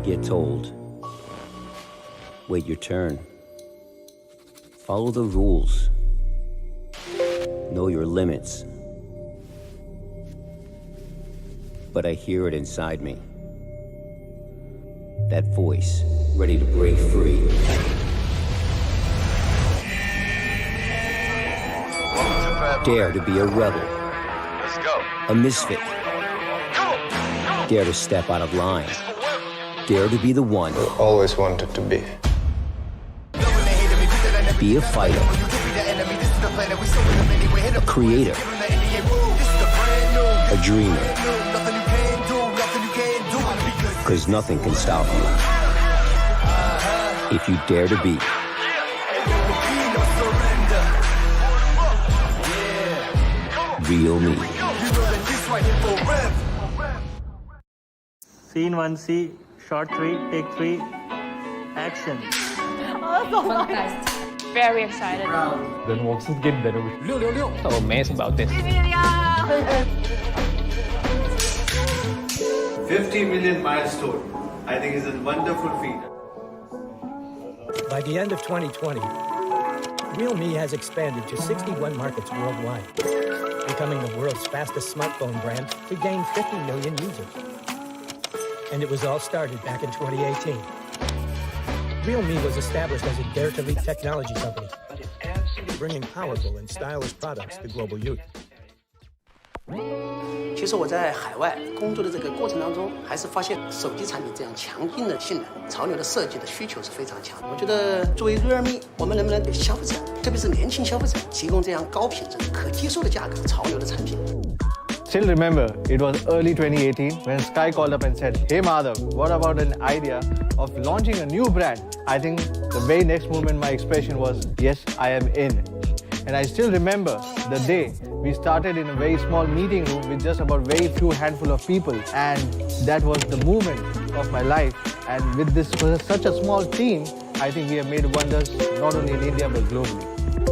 get told. Wait your turn. Follow the rules. Know your limits. But I hear it inside me. That voice, ready to break free. Dare to be a rebel. Let's go. A misfit. Dare to step out of line. Dare to be the one. Always wanted to be. Be a fighter. A creator. A dreamer. Because nothing can stop you. If you dare to be. Realme. Scene 1C, shot 3, take 3, action. Fantastic. Very excited. then مبسوط جدا so amazed about this. 50 million milestone, I think is a wonderful feat. By the end of 2020, Realme has expanded to 61 markets worldwide, becoming the world's fastest smartphone brand to gain 50 million users. And it was all started back in 2018. Realme was established as a dare-to-leap technology company, bringing powerful and stylish products to global youth. 其实我在海外工作的这个过程当中，还是发现手机产品这样强劲的性能、潮流的设计的需求是非常强的。我觉得作为 Realme， 我们能不能给消费者，特别是年轻消费者，提供这样高品质、可接受的价格、潮流的产品？ Still remember, it was early 2018 when Sky called up and said, "Hey Madhav, what about an idea of launching a new brand?" I think the very next moment my expression was, "Yes, I am in." And I still remember the day we started in a very small meeting room with just about very few handful of people, and that was the moment of my life. And with this such a small team, I think we have made wonders not only in India but globally.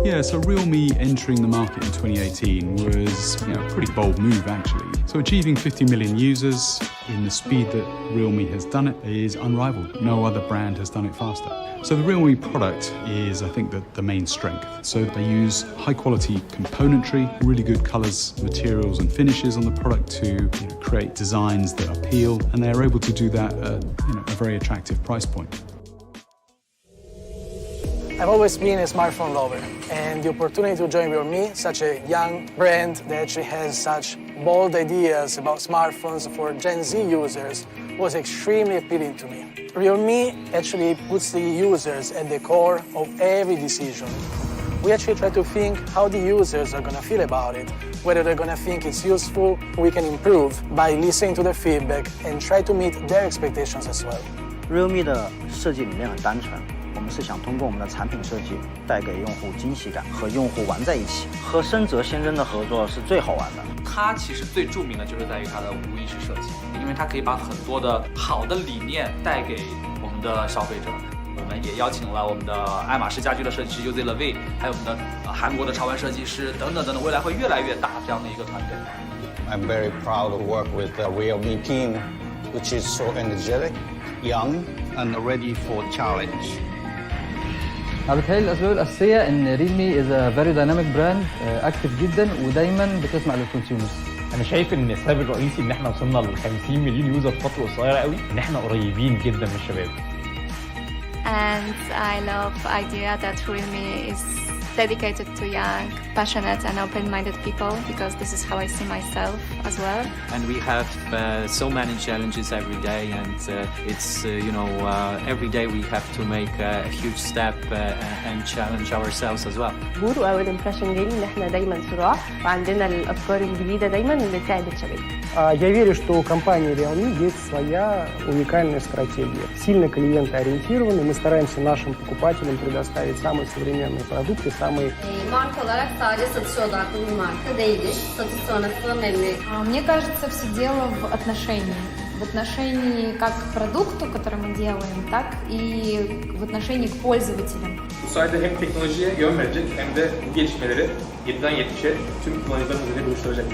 Yeah, so Realme entering the market in 2018 was a pretty bold move actually. So achieving 50 million users in the speed that Realme has done it is unrivaled. No other brand has done it faster. So the Realme product is, I think, the main strength. So they use high quality componentry, really good colors, materials and finishes on the product to create designs that appeal, and they're able to do that at a very attractive price point. I've always been a smartphone lover, and the opportunity to join Realme, such a young brand that actually has such bold ideas about smartphones for Gen Z users, was extremely appealing to me. Realme actually puts the users at the core of every decision. We actually try to think how the users are going to feel about it, whether they're going to think it's useful, we can improve by listening to their feedback and try to meet their expectations as well. Realme 的设计理念很单纯，我们是想通过我们的产品设计带给用户惊喜感，和用户玩在一起。和深泽先生的合作是最好玩的。它其实最著名的就是在于它的无意识设计，因为它可以把很多的好的理念带给我们的消费者。我们也邀请了我们的爱马仕家居的设计师 UZ Levy， 还有我们的韩国的潮玩设计师等等等等，未来会越来越大这样的一个团队。I'm very proud to work with the Realme team, which is so energetic, young, and ready for challenge. بتهيألي الأسباب الأساسية إن ريلمي is a very dynamic brand, active جدا ودايما بتسمع للكونسيومرز. أنا شايف إن السبب الرئيسي إن إحنا وصلنا ل 50 مليون يوزر في فترة قصيرة قوي، إن إحنا قريبين جدا من الشباب. And I love the idea that Realme is dedicated to young, passionate and open-minded people, because this is how I see myself as well. And we have so many challenges every day, and it's every day we have to make a huge step and challenge ourselves as well. أول impression جاي إن إحنا دايما صراع وعندنا الأفكار الجديدة دايما اللي تساعد الشباب. Я верю, что у компании Realme есть своя уникальная стратегия. Сильно клиентоориентированы, мы стараемся нашим покупателям предоставить самые современные продукты, самые... Marka olarak sadece satış odaklı bir marka değiliz. Satış sonrası memnuniyet. Мне кажется, все дело в отношении. В отношении как к продукту, который мы делаем, так и в отношении к pользователям. Bu sayede hem teknolojiye yön verecek hem de bu gelişmeleri 7'den 70'e tüm kullanıcıların üzerine buluşturacak.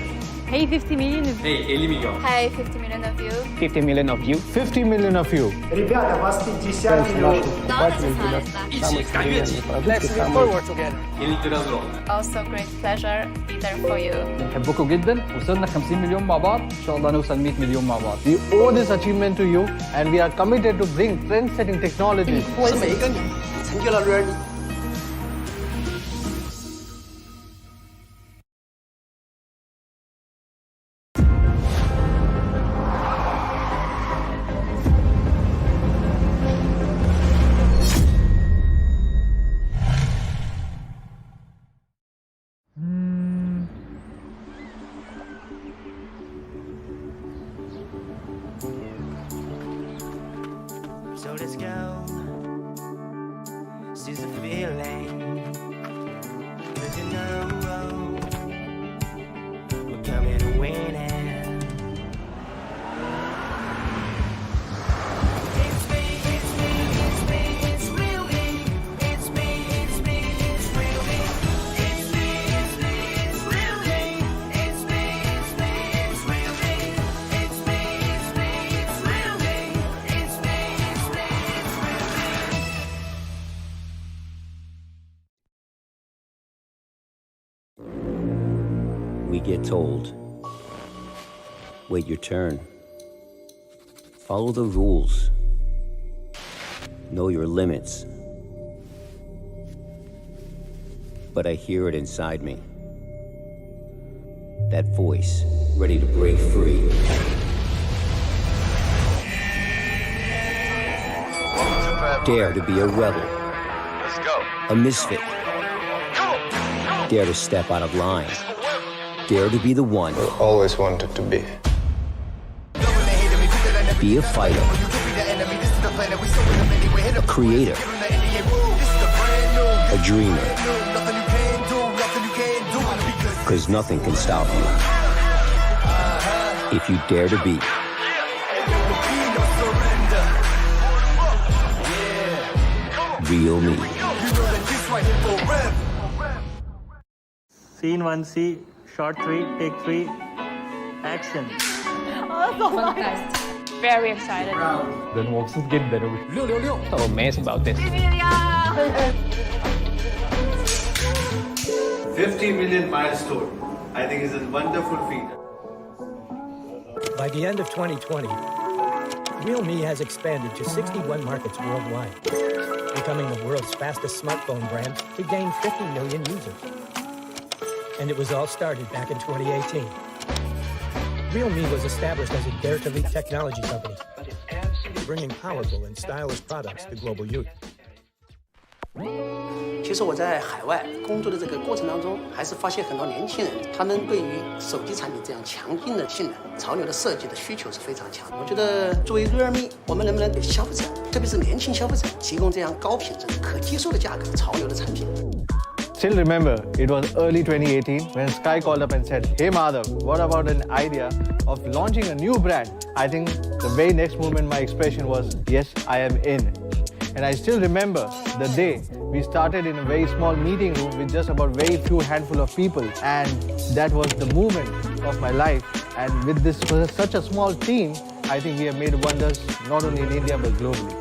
Hey 50 million of Hey 50 миллион. Hey, 50 million of you. 50 million of you. 50 million of you. Ребята, вас 50 миллионов покупателей предоставят самые современные продукты. Let's look forward together. Also great pleasure to be there for you. بنحبكم جدا، وصلنا 50 مليون مع بعض، ان شاء الله نوصل 100 مليون مع بعض. We owe this achievement to you and we are committed to bring trend-setting technology. 是每一个你成就了 Realme。So let's go. Seize the feeling. Cause you know we're coming to win it. It's me, it's me, it's me, it's real me. It's me, it's me, it's real me. It's me, it's me, it's real me. It's me, it's me, it's real me. It's me, it's me, it's real me. It's me, it's me, it's real me. We get told, wait your turn. Follow the rules. Know your limits. But I hear it inside me. That voice, ready to break free. Dare to be a rebel. Let's go. A misfit. Dare to step out of line. Dare to be the one. Always wanted to be. Be a fighter. A creator. A dreamer. Because nothing can stop you. If you dare to be. Real me. Scene 1C, shot 3, take 3, action. Fantastic. Very excited. ده انا مبسوط جدا. So amazed about this. 50 million milestone, I think is a wonderful feat. By the end of 2020, Realme has expanded to 61 markets worldwide, becoming the world's fastest smartphone brand to gain 50 million users. And it was all started back in 2018. Realme was established as a dare-to-leap technology company, bringing powerful and stylish products to global youth. 其实我在海外工作的这个过程当中，还是发现很多年轻人，他们对于手机产品这样强劲的性能、潮流的设计的需求是非常强的。我觉得作为 Realme， 我们能不能给消费者，特别是年轻消费者，提供这样高品质、可接受的价格、潮流的产品？ Still remember, it was early 2018 when Sky called up and said, "Hey Madhav, what about an idea of launching a new brand?" I think the very next moment my expression was, "Yes, I am in." And I still remember the day we started in a very small meeting room with just about very few handful of people, and that was the moment of my life. And with this such a small team, I think we have made wonders not only in India but globally.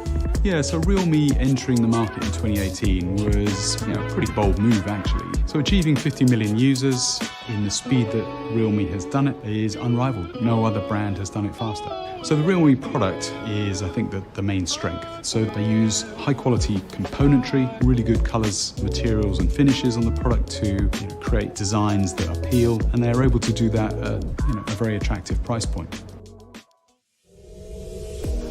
Yeah, so Realme entering the market in 2018 was a pretty bold move actually. So achieving 50 million users in the speed that Realme has done it is unrivaled. No other brand has done it faster. So the Realme product is, I think, the main strength. So they use high quality componentry, really good colors, materials and finishes on the product to create designs that appeal, and they're able to do that at a very attractive price point.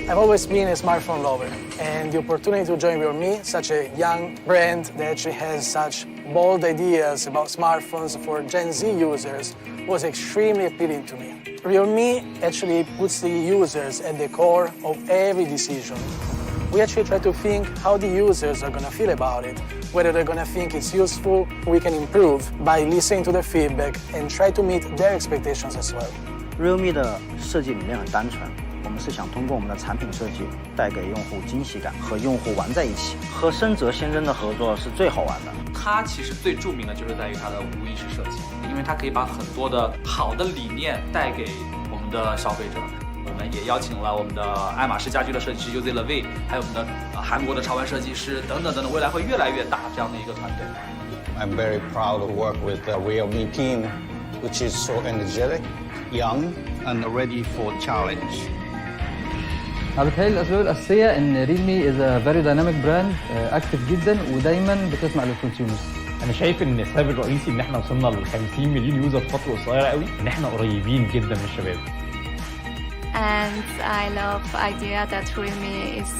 I've always been a smartphone lover, and the opportunity to join Realme, such a young brand that actually has such bold ideas about smartphones for Gen Z users, was extremely appealing to me. Realme actually puts the users at the core of every decision. We actually try to think how the users are going to feel about it, whether they're going to think it's useful, we can improve by listening to their feedback and try to meet their expectations as well. Realme 的设计理念很单纯，我们是想通过我们的产品设计，带给用户惊喜感，和用户玩在一起。和深泽先生的合作是最好玩的。它其实最著名的就是在于它的无意识设计，因为它可以把很多的好的理念带给我们的消费者。我们也邀请了我们的爱马仕家居的设计师 Untitled， 还有我们的韩国的潮玩设计师等等等等，未来会越来越大这样的一个团队。I'm very proud to work with the Realme team, which is so energetic, young, and ready for challenge. أنا بتهيألي الأسباب الأساسية إن ريلمي is a very dynamic brand أكتف جدا ودايما بتسمع للكونسيومرز. انا شايف ان السبب الرئيسي ان احنا وصلنا ل 50 مليون يوزر في فتره قصيره قوي ان احنا قريبين جدا من الشباب. And I love the idea that Realme is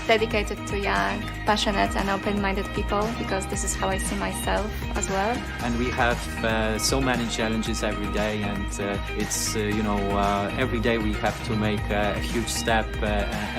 dedicated to young, passionate and open-minded people because this is how I see myself as well. And we have so many challenges every day, and it's every day we have to make a huge step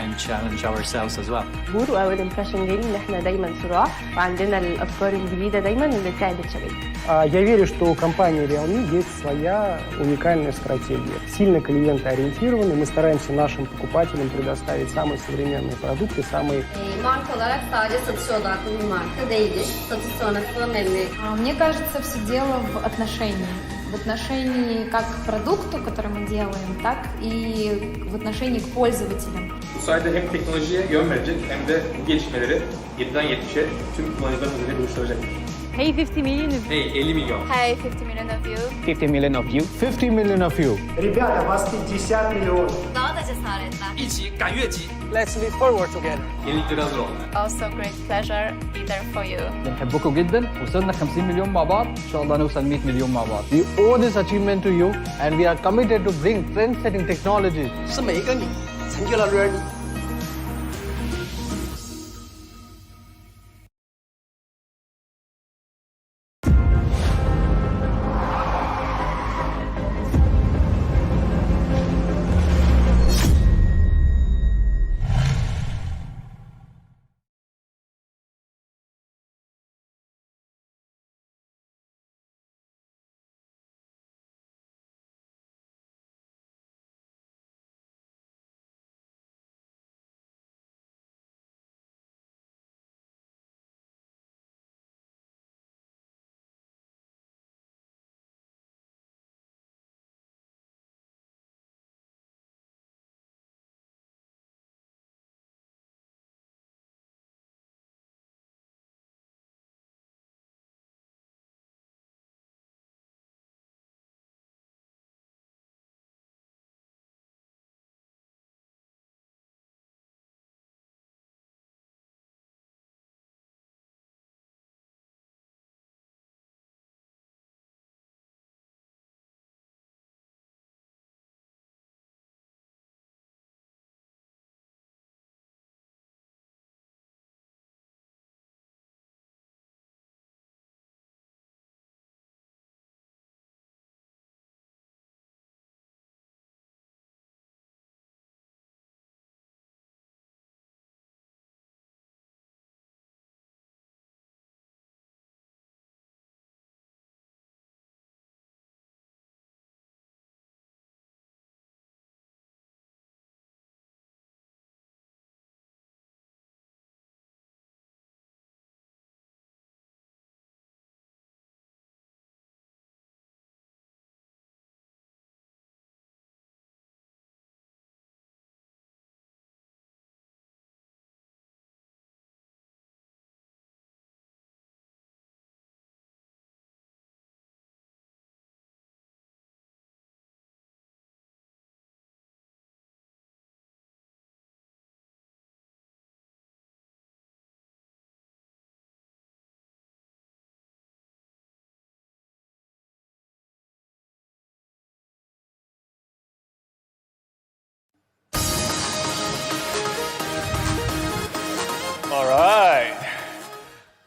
and challenge ourselves as well. واول امبريشن جاي ان احنا دايما صراع وعندنا الافكار الجديده دايما اللي تساعد الشباب. Я верю, что у компании Realme есть своя уникальная стратегия. Сильно клиентоориентированы, мы стараемся нашим покупателям предоставить самые современные продукты, самые... Marka olarak sadece satışa odaklı bir marka değiliz. Satış sonrası memnuniyet. Мне кажется, все дело в отношении. В отношении как к продуktу, который мы делаем, так и в отношении к пользователям. Bu sayede hem teknolojiye yön verecek hem de bu gelişmeleri 7'den 70'e tüm kullanıcıların üzerine buluşturacaktır. Hey 50 million. Hey 50 milyon. Hey 50 million of you. 50 million of you. 50 million of you. Ребята, вас 50 миллионов. Daha da cesaretler. 一起赶越级 Let's leap forward together. Yenilikleri hazır olun. Also great pleasure be there for you. بنحبكم جدا وصلنا 50 مليون مع بعض إن شاء الله نوصل 100 مليون مع بعض. We owe this achievement to you and we are committed to bring trend-setting technologies. 是每一个你成就了 Realme。All right.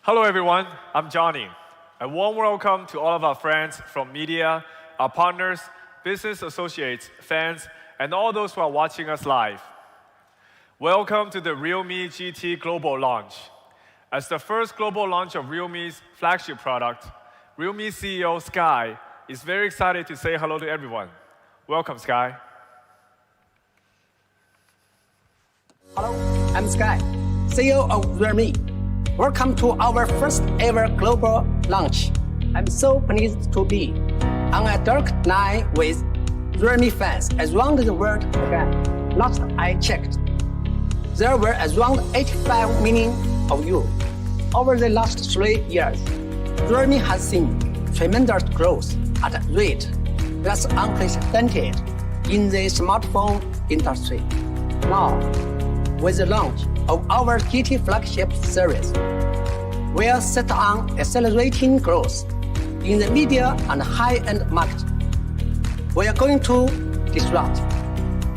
Hello, everyone. I'm Johnny. A warm welcome to all of our friends from media, our partners, business associates, fans, and all those who are watching us live. Welcome to the Realme GT global launch. As the first global launch of Realme's flagship product, Realme CEO Sky is very excited to say hello to everyone. Welcome, Sky. Hello, I'm Sky, CEO of Realme. Welcome to our first ever global launch. I'm so pleased to be on a dark night with Realme fans around the world again. Last I checked, there were around 85 million of you. Over the last 3 years, Realme has seen tremendous growth at a rate that's unprecedented in the smartphone industry. Now, with the launch of our GT flagship series, we are set on accelerating growth in the media and high-end market. We are going to disrupt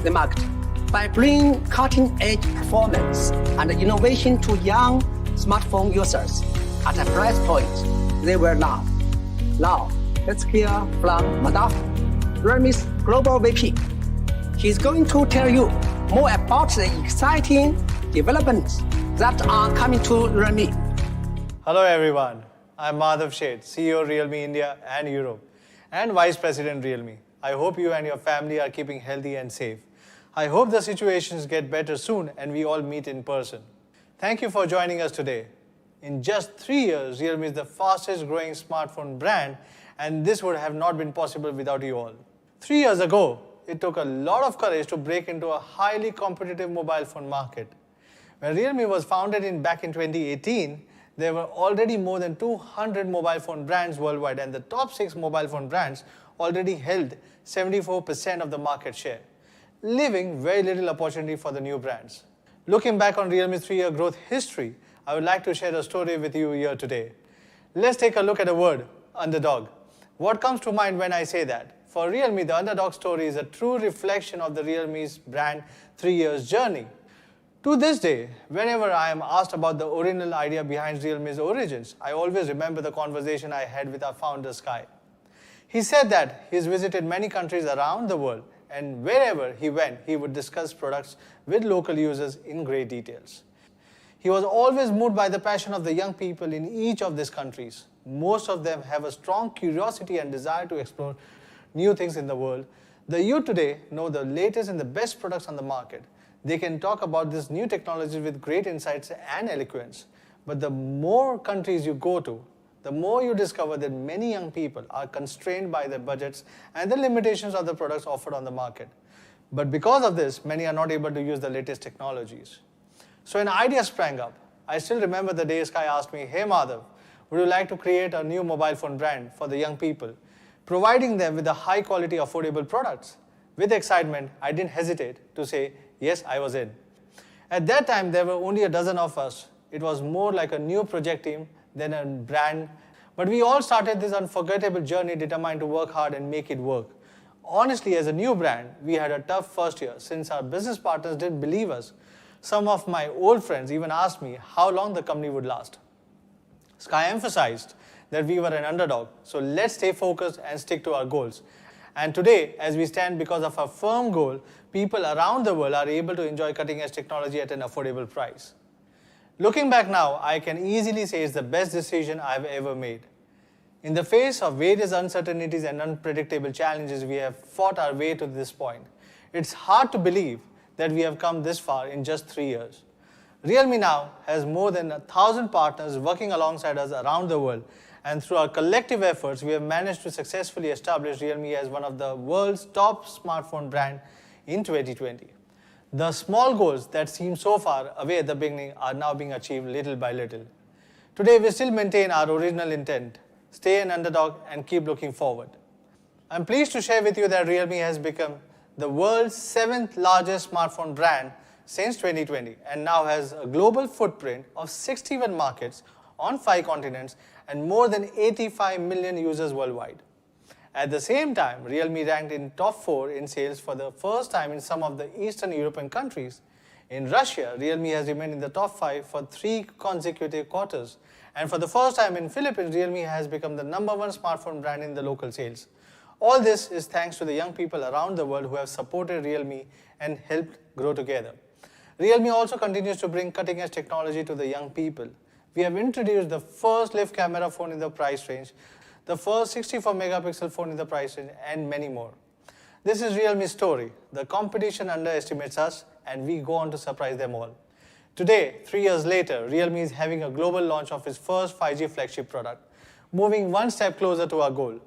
the market by bringing cutting-edge performance and innovation to young smartphone users at a price point they will love. Now, let's hear from Madaf, Realme's Global VP. He's going to tell you more about the exciting developments that are coming to Realme. Hello everyone, I'm Madhav Sheth, CEO Realme India and Europe and Vice President Realme. I hope you and your family are keeping healthy and safe. I hope the situations get better soon and we all meet in person. Thank you for joining us today. In just 3 years, Realme is the fastest growing smartphone brand, and this would have not been possible without you all. 3 years ago, it took a lot of courage to break into a highly competitive mobile phone market. When Realme was founded back in 2018, there were already more than 200 mobile phone brands worldwide, and the top 6 mobile phone brands already held 74% of the market share, leaving very little opportunity for the new brands. Looking back on Realme's 3-year growth history, I would like to share a story with you here today. Let's take a look at the word underdog. What comes to mind when I say that? For Realme, the underdog story is a true reflection of the Realme's brand 3 years journey. To this day, whenever I am asked about the original idea behind Realme's origins, I always remember the conversation I had with our founder, Sky. He said that he's visited many countries around the world, and wherever he went, he would discuss products with local users in great details. He was always moved by the passion of the young people in each of these countries. Most of them have a strong curiosity and desire to explore new things in the world. The youth today know the latest and the best products on the market. They can talk about this new technology with great insights and eloquence. But the more countries you go to, the more you discover that many young people are constrained by their budgets and the limitations of the products offered on the market. But because of this, many are not able to use the latest technologies. So an idea sprang up. I still remember the day Sky asked me, "Hey Madhav, would you like to create a new mobile phone brand for the young people, providing them with the high quality, affordable products?" With excitement, I didn't hesitate to say, yes, I was in. At that time, there were only a dozen of us. It was more like a new project team than a brand. But we all started this unforgettable journey determined to work hard and make it work. Honestly, as a new brand, we had a tough first year since our business partners didn't believe us. Some of my old friends even asked me how long the company would last. Sky emphasized that we were an underdog, so let's stay focused and stick to our goals. And today, as we stand because of our firm goal, people around the world are able to enjoy cutting-edge technology at an affordable price. Looking back now, I can easily say it's the best decision I've ever made. In the face of various uncertainties and unpredictable challenges, we have fought our way to this point. It's hard to believe that we have come this far in just 3 years. Realme now has more than 1,000 partners working alongside us around the world, and through our collective efforts, we have managed to successfully establish Realme as one of the world's top smartphone brands in 2020. The small goals that seemed so far away at the beginning are now being achieved little by little. Today, we still maintain our original intent, stay an underdog and keep looking forward. I'm pleased to share with you that Realme has become the world's 7th largest smartphone brand since 2020 and now has a global footprint of 61 markets on 5 continents and more than 85 million users worldwide. At the same time, Realme ranked in top 4 in sales for the first time in some of the Eastern European countries. In Russia, Realme has remained in the top 5 for 3 consecutive quarters. And for the first time in Philippines, Realme has become the #1 smartphone brand in the local sales. All this is thanks to the young people around the world who have supported Realme and helped grow together. Realme also continues to bring cutting-edge technology to the young people. We have introduced the first live camera phone in the price range, the first 64-megapixel phone in the price range, and many more. This is Realme's story. The competition underestimates us, and we go on to surprise them all. Today, 3 years later, Realme is having a global launch of its first 5G flagship product, moving one step closer to our goal.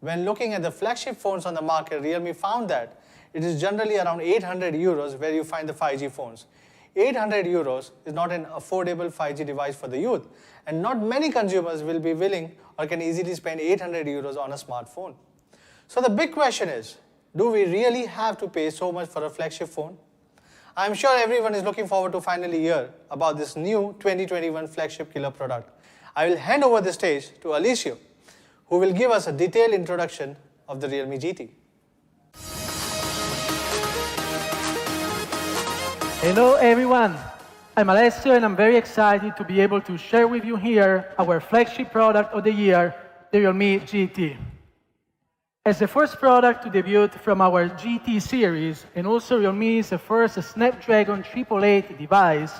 When looking at the flagship phones on the market, Realme found that it is generally around 800 euros where you find the 5G phones. 800 euros is not an affordable 5G device for the youth, and not many consumers will be willing or can easily spend 800 euros on a smartphone. So the big question is, do we really have to pay so much for a flagship phone? I'm sure everyone is looking forward to finally hear about this new 2021 flagship killer product. I will hand over the stage to Alicia, who will give us a detailed introduction of the Realme GT. Hello everyone, I'm Alessio and I'm very excited to be able to share with you here our flagship product of the year, the Realme GT. As the first product to debut from our GT series, and also Realme's first Snapdragon 888 device,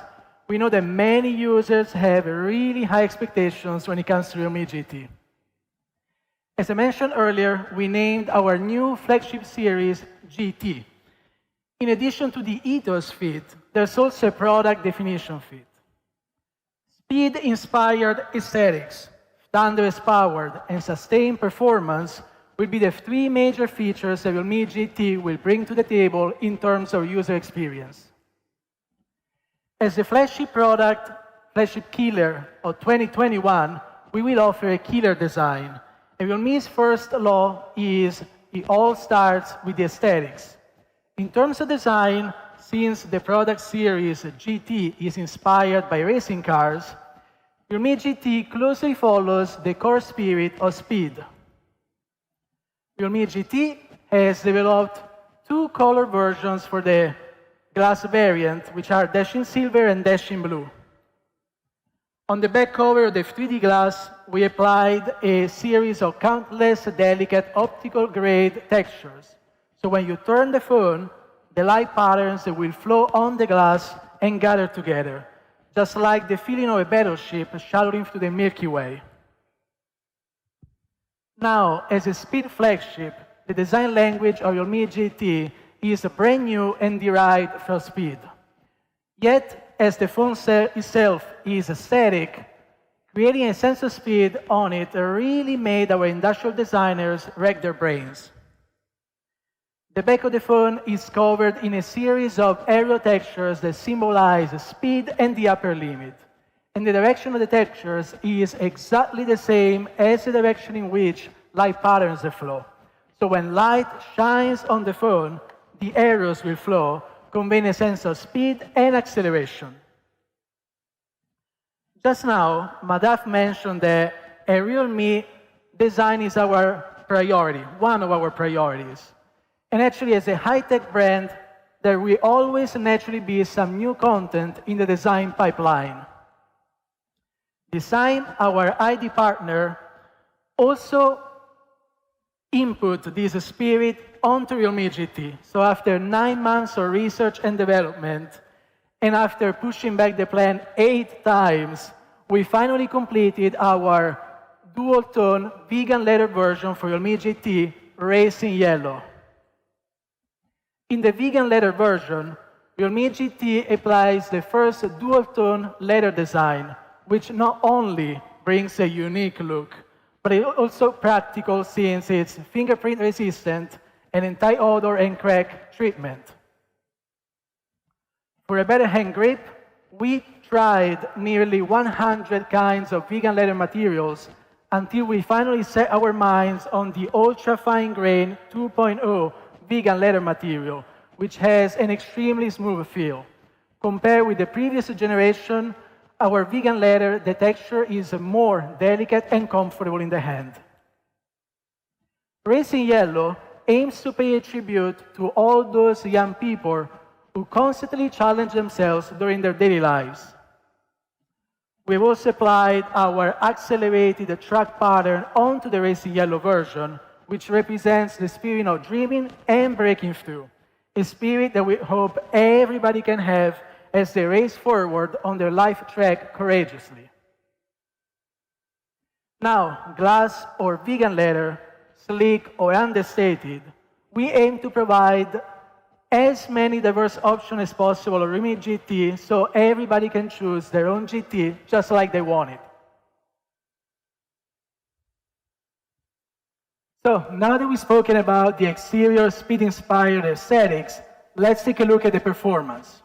we know that many users have really high expectations when it comes to Realme GT. As I mentioned earlier, we named our new flagship series GT. In addition to the ethos fit, there's also a product definition fit. Speed-inspired aesthetics, Thunderous Power, and sustained performance will be the three major features that Realme GT will bring to the table in terms of user experience. As the flagship product, flagship killer of 2021, we will offer a killer design. And Realme's first law is it all starts with the aesthetics. In terms of design, since the product series GT is inspired by racing cars, Realme GT closely follows the core spirit of speed. Realme GT has developed two color versions for the glass variant, which are Dashing Silver and Dashing Blue. On the back cover of the 3D glass, we applied a series of countless delicate optical grade textures. So when you turn the phone, the light patterns will flow on the glass and gather together, just like the feeling of a battleship shallowing through the Milky Way. Now, as a speed flagship, the design language of Realme GT is brand new and derived from speed. Yet, as the phone itself is aesthetic, creating a sense of speed on it really made our industrial designers rack their brains. The back of the phone is covered in a series of aerial textures that symbolize speed and the upper limit. And the direction of the textures is exactly the same as the direction in which light patterns flow. So when light shines on the phone, the arrows will flow, conveying a sense of speed and acceleration. Just now, Madhav mentioned that a Realme design is our priority, one of our priorities. And actually, as a high-tech brand, there will always naturally be some new content in the design pipeline. Design, our ID partner, also input this spirit onto Realme GT. So after 9 months of research and development, and after pushing back the plan 8 times, we finally completed our dual-tone vegan leather version for Realme GT, Racing Yellow. In the vegan leather version, Realme GT applies the first dual-tone leather design, which not only brings a unique look, but it's also practical since it's fingerprint resistant and anti-odor and crack treatment. For a better hand grip, we tried nearly 100 kinds of vegan leather materials until we finally set our minds on the ultra-fine grain 2.0 vegan leather material, which has an extremely smooth feel. Compared with the previous generation, our vegan leather, the texture is more delicate and comfortable in the hand. Racing Yellow aims to pay a tribute to all those young people who constantly challenge themselves during their daily lives. We've also applied our accelerated track pattern onto the Racing Yellow version, which represents the spirit of dreaming and breaking through, a spirit that we hope everybody can have as they race forward on their life track courageously. Now, glass or vegan leather, sleek or understated, we aim to provide as many diverse options as possible on Realme GT so everybody can choose their own GT just like they want it. So now that we've spoken about the exterior speed-inspired aesthetics, let's take a look at the performance.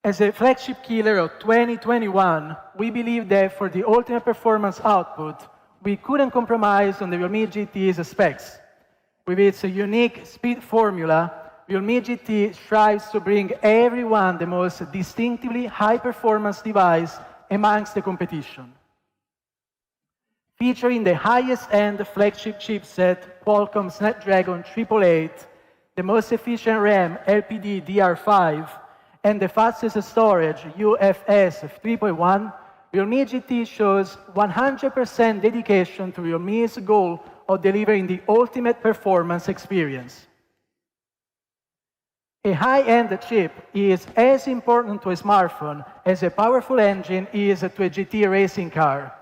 As a flagship killer of 2021, we believe that for the ultimate performance output, we couldn't compromise on the Realme GT's specs. With its unique speed formula, Realme GT strives to bring everyone the most distinctively high-performance device amongst the competition. Featuring the highest-end flagship chipset, Qualcomm Snapdragon 888, the most efficient RAM, LPDDR5, and the fastest storage, UFS 3.1, Realme GT shows 100% dedication to Realme's goal of delivering the ultimate performance experience. A high-end chip is as important to a smartphone as a powerful engine is to a GT racing car.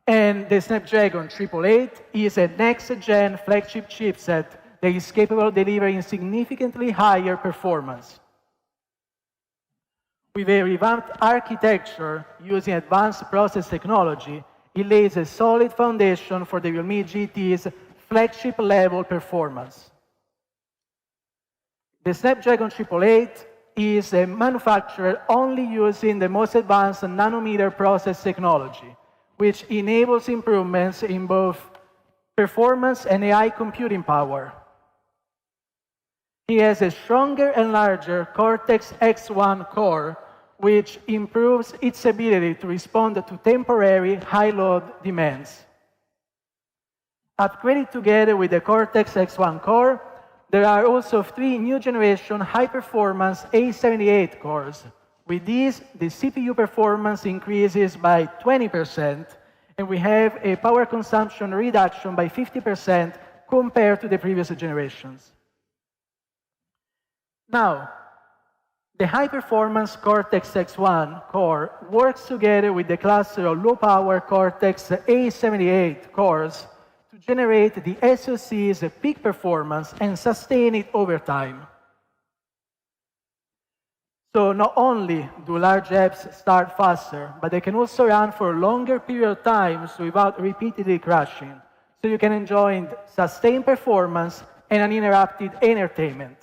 And the Snapdragon 888 is a next-gen flagship chipset that is capable of delivering significantly higher performance. With a revamped architecture using advanced process technology, it lays a solid foundation for the Realme GT's flagship-level performance. The Snapdragon 888 is manufactured only using the most advanced nanometer process technology, which enables improvements in both performance and AI computing power. It has a stronger and larger Cortex-X1 core, which improves its ability to respond to temporary high-load demands. Upgraded together with the Cortex-X1 core, there are also 3 new generation high-performance A78 cores. With these, the CPU performance increases by 20%, and we have a power consumption reduction by 50% compared to the previous generations. Now, the high-performance Cortex-X1 core works together with the cluster of low-power Cortex A78 cores to generate the SoC's peak performance and sustain it over time. So not only do large apps start faster, but they can also run for a longer period of time without repeatedly crashing. So you can enjoy sustained performance and uninterrupted entertainment.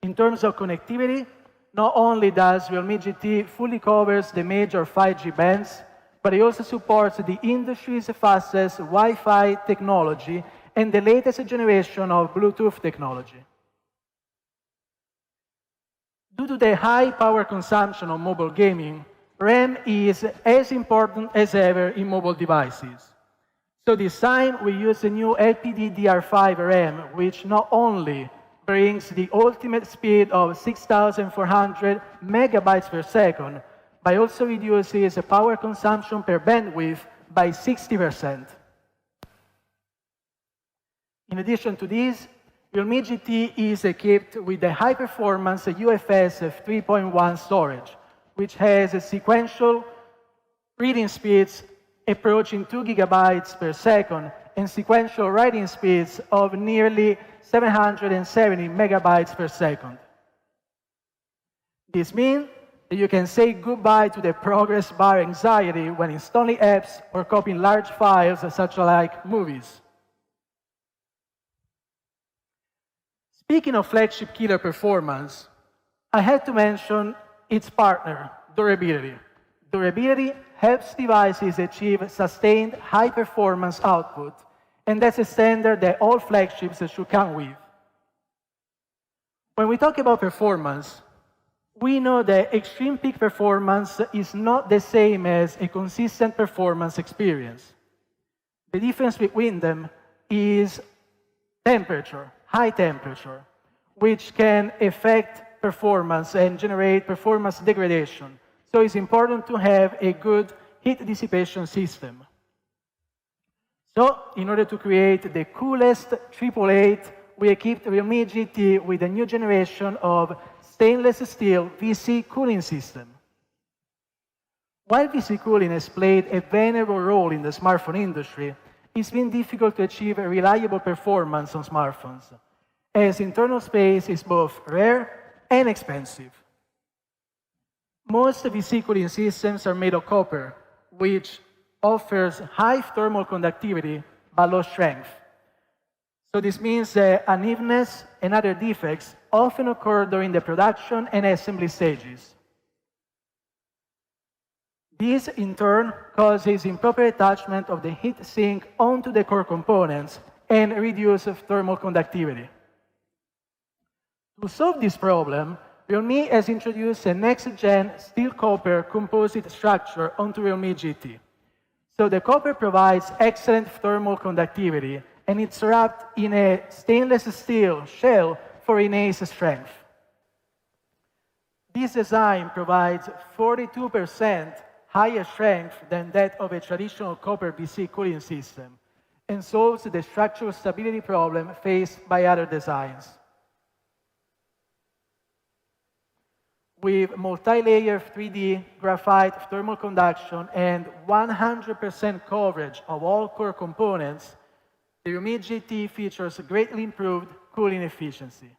In terms of connectivity, not only does Realme GT fully covers the major 5G bands, but it also supports the industry's fastest Wi-Fi technology and the latest generation of Bluetooth technology. Due to the high power consumption of mobile gaming, RAM is as important as ever in mobile devices. So this time we use a new LPDDR5 RAM, which not only brings the ultimate speed of 6,400 megabytes per second, but also reduces the power consumption per bandwidth by 60%. In addition to this, Realme GT is equipped with the high-performance UFS 3.1 storage, which has a sequential reading speeds approaching 2 gigabytes per second and sequential writing speeds of nearly 770 megabytes per second. This means that you can say goodbye to the progress bar anxiety when installing apps or copying large files such like movies. Speaking of flagship killer performance, I had to mention its partner, durability. Durability helps devices achieve sustained high-performance output, and that's a standard that all flagships should come with. When we talk about performance, we know that extreme peak performance is not the same as a consistent performance experience. The difference between them is temperature, high temperature, which can affect performance and generate performance degradation. So it's important to have a good heat dissipation system. So in order to create the coolest 888, we equipped Realme GT with a new generation of stainless steel VC cooling system. While VC cooling has played a valuable role in the smartphone industry, it's been difficult to achieve a reliable performance on smartphones. as internal space is both rare and expensive. Most VC cooling systems are made of copper, which offers high thermal conductivity but low strength. So this means that unevenness and other defects often occur during the production and assembly stages. This, in turn, causes improper attachment of the heat sink onto the core components and reduce thermal conductivity. To solve this problem, Realme has introduced a next-gen steel-copper composite structure onto Realme GT. So the copper provides excellent thermal conductivity, and it's wrapped in a stainless steel shell for enhanced strength. This design provides 42% higher strength than that of a traditional copper VC cooling system, and solves the structural stability problem faced by other designs. With multi-layer 3D graphite thermal conduction and 100% coverage of all core components, the Realme GT features greatly improved cooling efficiency.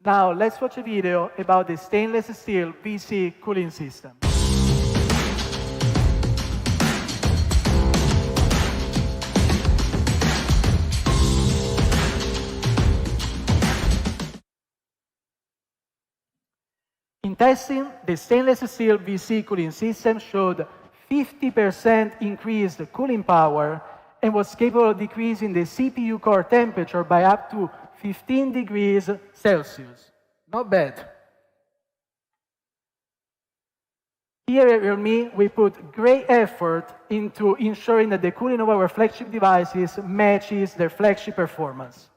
Now, let's watch a video about the stainless steel VC cooling system. In testing, the stainless steel VC cooling system showed 50% increased cooling power and was capable of decreasing the CPU core temperature by up to 15 degrees Celsius. Not bad. Here at Realme, we put great effort into ensuring that the cooling of our flagship devices matches their flagship performance.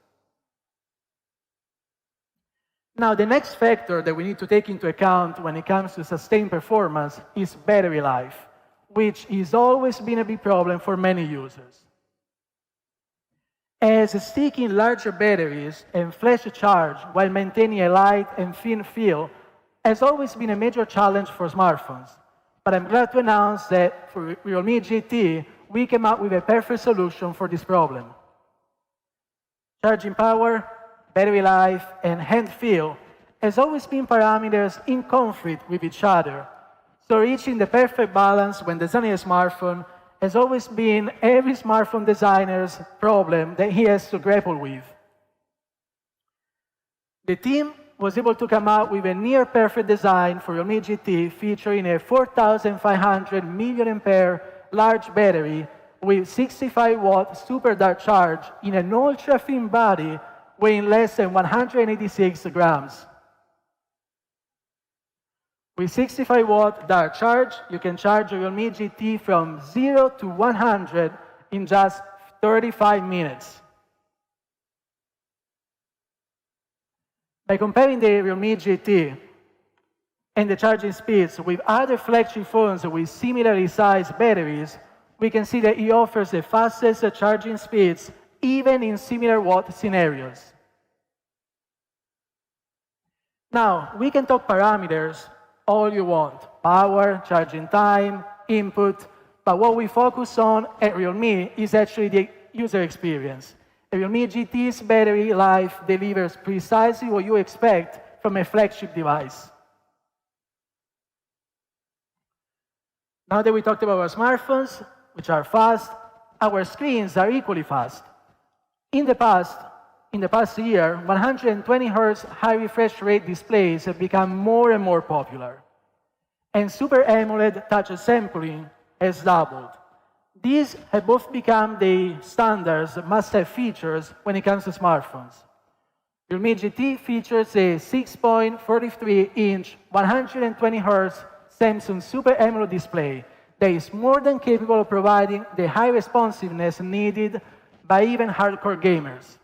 Now, the next factor that we need to take into account when it comes to sustained performance is battery life, which has always been a big problem for many users. As sticking larger batteries and flash charge while maintaining a light and thin feel has always been a major challenge for smartphones. But I'm glad to announce that for Realme GT, we came up with a perfect solution for this problem. Charging power, battery life, and hand feel has always been parameters in conflict with each other. So reaching the perfect balance when designing a smartphone has always been every smartphone designer's problem that he has to grapple with. The team was able to come up with a near-perfect design for Realme GT featuring a 4,500 mAh large battery with 65-watt super dark charge in an ultra-thin body weighing less than 186 grams. With 65-watt dark charge, you can charge your Realme GT from 0 to 100 in just 35 minutes. By comparing the Realme GT and the charging speeds with other flagship phones with similarly sized batteries, we can see that it offers the fastest charging speeds even in similar watt scenarios. Now, we can talk parameters all you want, power, charging time, input, but what we focus on at Realme is actually the user experience. The Realme GT's battery life delivers precisely what you expect from a flagship device. Now that we talked about our smartphones, which are fast, our screens are equally fast. In the past year, 120 Hz high refresh rate displays have become more and more popular. And Super AMOLED touch sampling has doubled. These have both become the standards must-have features when it comes to smartphones. Realme GT features a 6.43-inch 120 Hz Samsung Super AMOLED display that is more than capable of providing the high responsiveness needed by even hardcore gamers.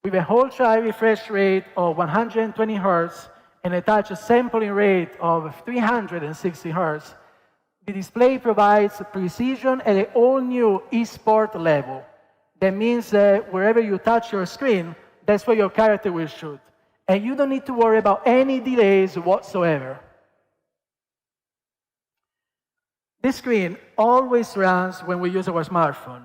With a ultra-high refresh rate of 120 Hz and a touch sampling rate of 360 Hz, the display provides precision at an all-new eSport level. That means that wherever you touch your screen, that's where your character will shoot. And you don't need to worry about any delays whatsoever. This screen always runs when we use our smartphone.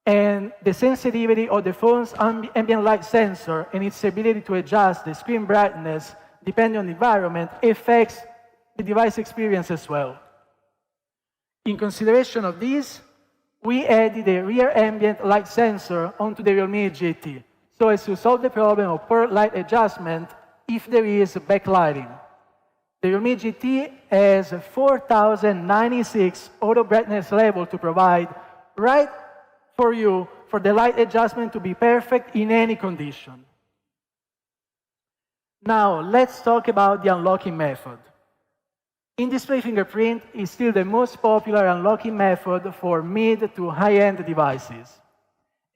And the sensitivity of the phone's ambient light sensor and its ability to adjust the screen brightness depending on the environment affects the device experience as well. In consideration of this, we added a rear ambient light sensor onto the Realme GT so as to solve the problem of poor light adjustment if there is backlighting. The Realme GT has a 4096 auto brightness level to provide right for you for the light adjustment to be perfect in any condition. Now, let's talk about the unlocking method. In-display fingerprint is still the most popular unlocking method for mid to high-end devices.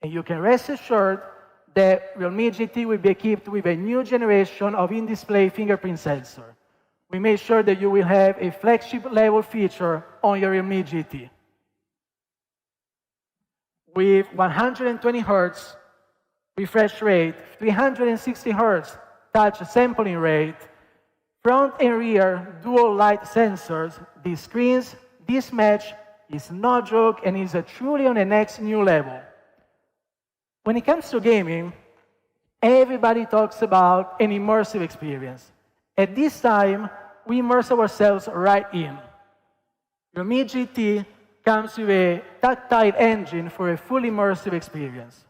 And you can rest assured that Realme GT will be equipped with a new generation of in-display fingerprint sensor. We made sure that you will have a flagship level feature on your Realme GT. With 120 Hz refresh rate, 360 Hz touch sampling rate, front and rear dual light sensors, these screens, this match is no joke and is truly on the next new level. When it comes to gaming, everybody talks about an immersive experience. At this time, we immerse ourselves right in. Realme GT comes with a tactile engine for a fully immersive experience.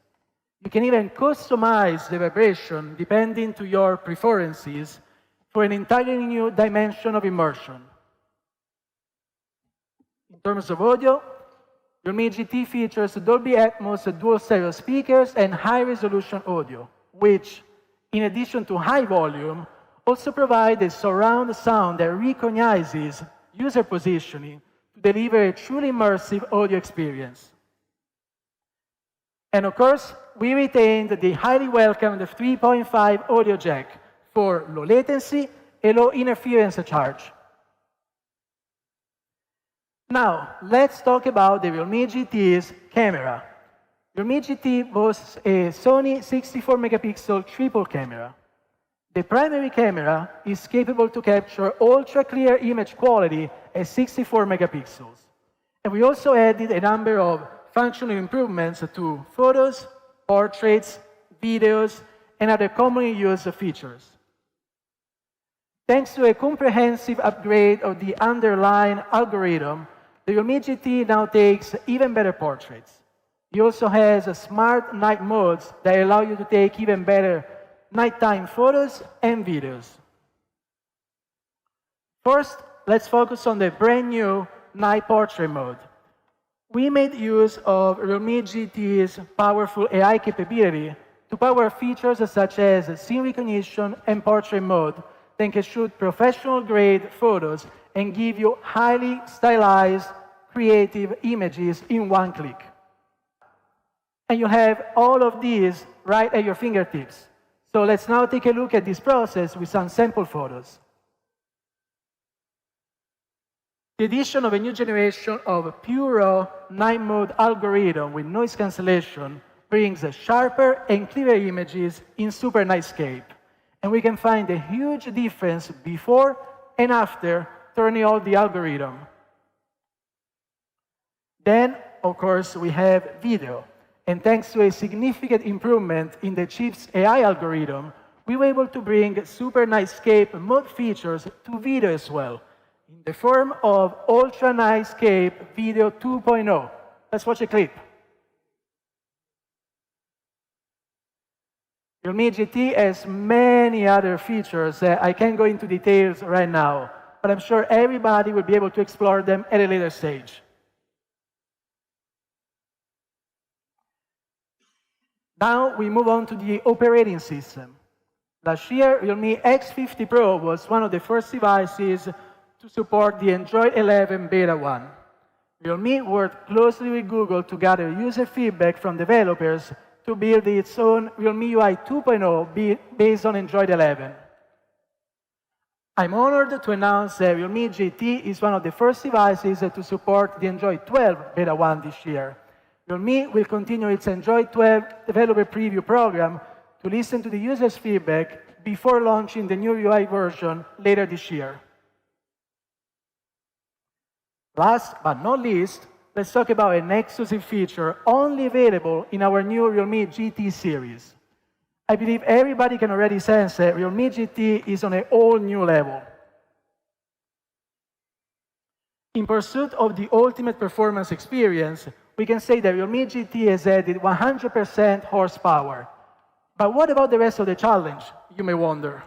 You can even customize the vibration depending to your preferences for an entirely new dimension of immersion. In terms of audio, Realme GT features Dolby Atmos dual stereo speakers and high-resolution audio, which, in addition to high volume, also provide a surround sound that recognizes user positioning to deliver a truly immersive audio experience. And of course, we retained the highly welcomed 3.5 audio jack for low latency and low interference charge. Now, let's talk about the Realme GT's camera. Realme GT boasts a Sony 64 megapixel triple camera. The primary camera is capable to capture ultra-clear image quality at 64 megapixels. And we also added a number of functional improvements to photos, portraits, videos, and other commonly used features. Thanks to a comprehensive upgrade of the underlying algorithm, the Realme GT now takes even better portraits. It also has smart night modes that allow you to take even better nighttime photos and videos. First, let's focus on the brand new night portrait mode. We made use of Realme GT's powerful AI capability to power features such as scene recognition and portrait mode that can shoot professional-grade photos and give you highly stylized, creative images in one click. And you have all of these right at your fingertips. So let's now take a look at this process with some sample photos. The addition of a new generation of pure raw night mode algorithm with noise cancellation brings sharper and clearer images in super nightscape. And we can find a huge difference before and after turning on the algorithm. Then, of course, we have video. And thanks to a significant improvement in the chip's AI algorithm, we were able to bring super nightscape mode features to video as well, in the form of Ultra Nightscape Video 2.0. Let's watch a clip. Realme GT has many other features that I can't go into details right now, but I'm sure everybody will be able to explore them at a later stage. Now we move on to the operating system. Last year, Realme X50 Pro was one of the first devices to support the Android 11 Beta 1. Realme worked closely with Google to gather user feedback from developers to build its own Realme UI 2.0 based on Android 11. I'm honored to announce that Realme GT is one of the first devices to support the Android 12 Beta 1 this year. Realme will continue its Android 12 developer preview program to listen to the users' feedback before launching the new UI version later this year. Last but not least, let's talk about an exclusive feature only available in our new Realme GT series. I believe everybody can already sense that Realme GT is on a whole new level. In pursuit of the ultimate performance experience, we can say that Realme GT has added 100% horsepower. But what about the rest of the challenge, you may wonder?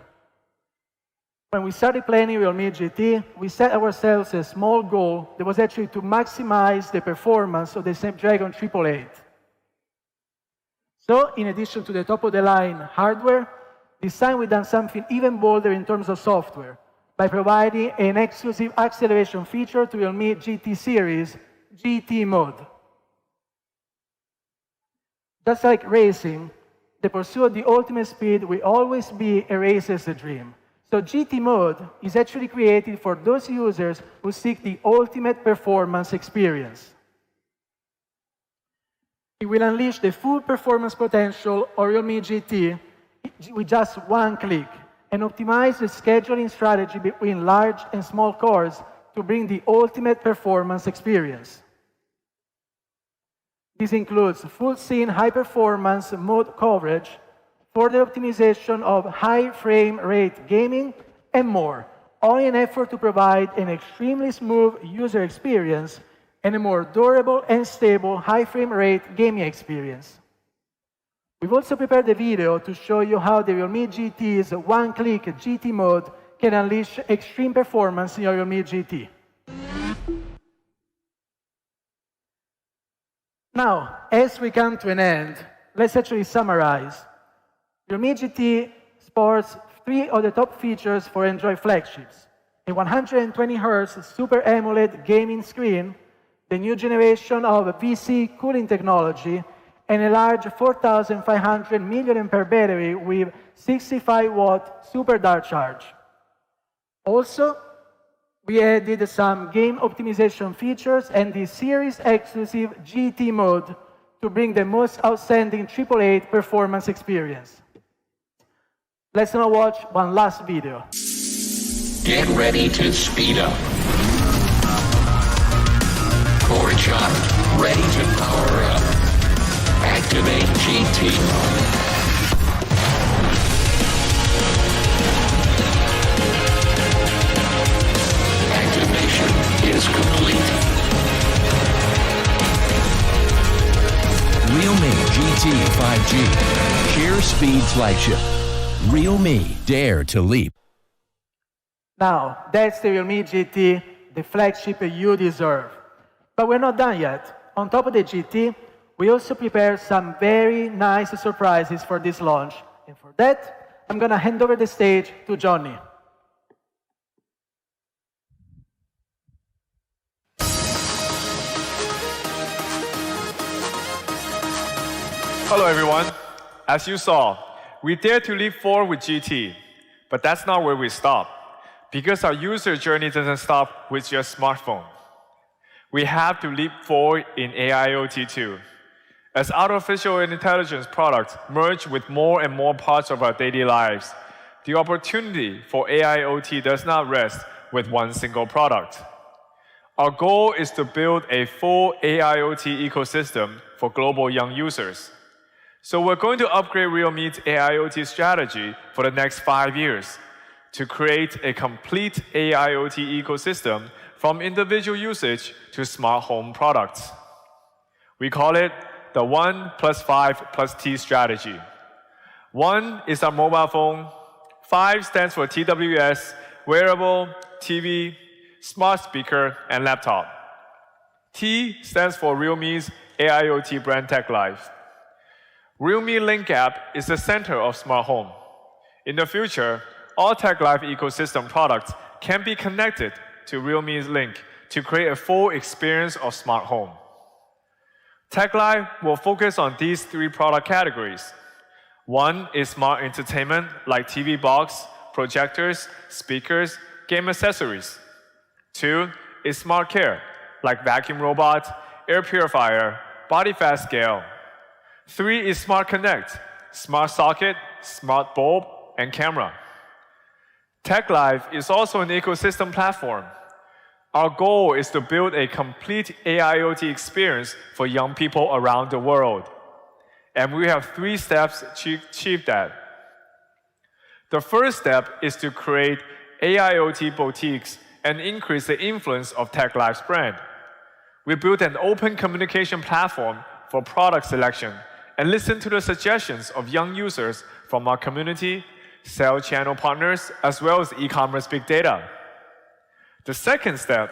When we started planning Realme GT, we set ourselves a small goal that was actually to maximize the performance of the Snapdragon 888. So, in addition to the top-of-the-line hardware, this time we've done something even bolder in terms of software by providing an exclusive acceleration feature to Realme GT series, GT Mode. Just like racing, the pursuit of the ultimate speed will always be a racer's dream. So GT Mode is actually created for those users who seek the ultimate performance experience. It will unleash the full performance potential of Realme GT with just one click and optimize the scheduling strategy between large and small cores to bring the ultimate performance experience. This includes full scene high-performance mode coverage, further optimization of high frame rate gaming, and more, all in an effort to provide an extremely smooth user experience and a more durable and stable high frame rate gaming experience. We've also prepared a video to show you how the Realme GT's one-click GT mode can unleash extreme performance in your Realme GT. Now, as we come to an end, let's actually summarize. Realme GT sports 3 of the top features for Android flagships: a 120Hz Super AMOLED gaming screen, the new generation of VC cooling technology, and a large 4,500 mAh battery with 65-watt super dark charge. Also, we added some game optimization features and the series-exclusive GT mode to bring the most outstanding 888 performance experience. Let's now watch one last video. Get ready to speed up. Core charge, ready to power up. Activate GT. Activation is complete. Realme GT 5G. Sheer speed flagship. Realme Dare to Leap. Now, that's the Realme GT, the flagship you deserve. But we're not done yet. On top of the GT, we also prepared some very nice surprises for this launch. And for that, I'm going to hand over the stage to Johnny. Hello, everyone. As you saw, we dare to leap forward with GT, but that's not where we stop, because our user journey doesn't stop with your smartphone. We have to leap forward in AIoT too. As artificial intelligence products merge with more and more parts of our daily lives, the opportunity for AIoT does not rest with one single product. Our goal is to build a full AIoT ecosystem for global young users. So we're going to upgrade Realme's AIoT strategy for the next 5 years to create a complete AIoT ecosystem from individual usage to smart home products. We call it the 1+5+T strategy. 1 is our mobile phone, 5 stands for TWS, wearable, TV, smart speaker, and laptop. T stands for Realme's AIoT brand TechLife. Realme Link app is the center of smart home. In the future, all TechLife ecosystem products can be connected to Realme's Link to create a full experience of smart home. TechLife will focus on these 3 product categories. 1 is smart entertainment like TV box, projectors, speakers, game accessories. 2 is smart care like vacuum robot, air purifier, body fat scale. 3 is smart connect, smart socket, smart bulb, and camera. TechLife is also an ecosystem platform. Our goal is to build a complete AIoT experience for young people around the world. And we have 3 steps to achieve that. The first step is to create AIoT boutiques and increase the influence of TechLife's brand. We built an open communication platform for product selection and listen to the suggestions of young users from our community, sales channel partners, as well as e-commerce big data. The second step,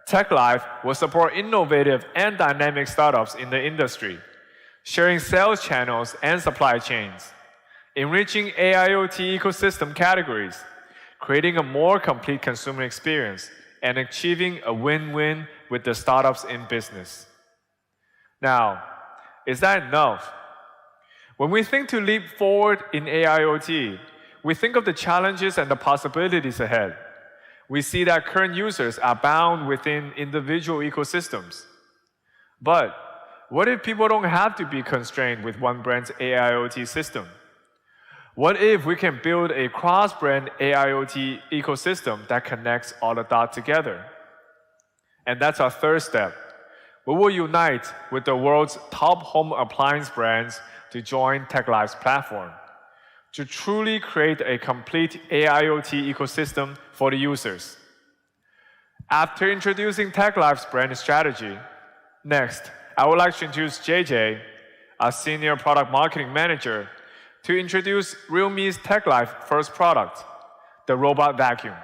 TechLife will support innovative and dynamic startups in the industry, sharing sales channels and supply chains, enriching AIoT ecosystem categories, creating a more complete consumer experience, and achieving a win-win with the startups in business. Now, is that enough? When we think to leap forward in AIoT, we think of the challenges and the possibilities ahead. We see that current users are bound within individual ecosystems. But what if people don't have to be constrained with one brand's AIoT system? What if we can build a cross-brand AIoT ecosystem that connects all the dots together? And that's our third step. We will unite with the world's top home appliance brands to join TechLife's platform, to truly create a complete AIoT ecosystem for the users. After introducing TechLife's brand strategy, next, I would like to introduce JJ, our Senior Product Marketing Manager, to introduce Realme's TechLife first product, the Robot Vacuum.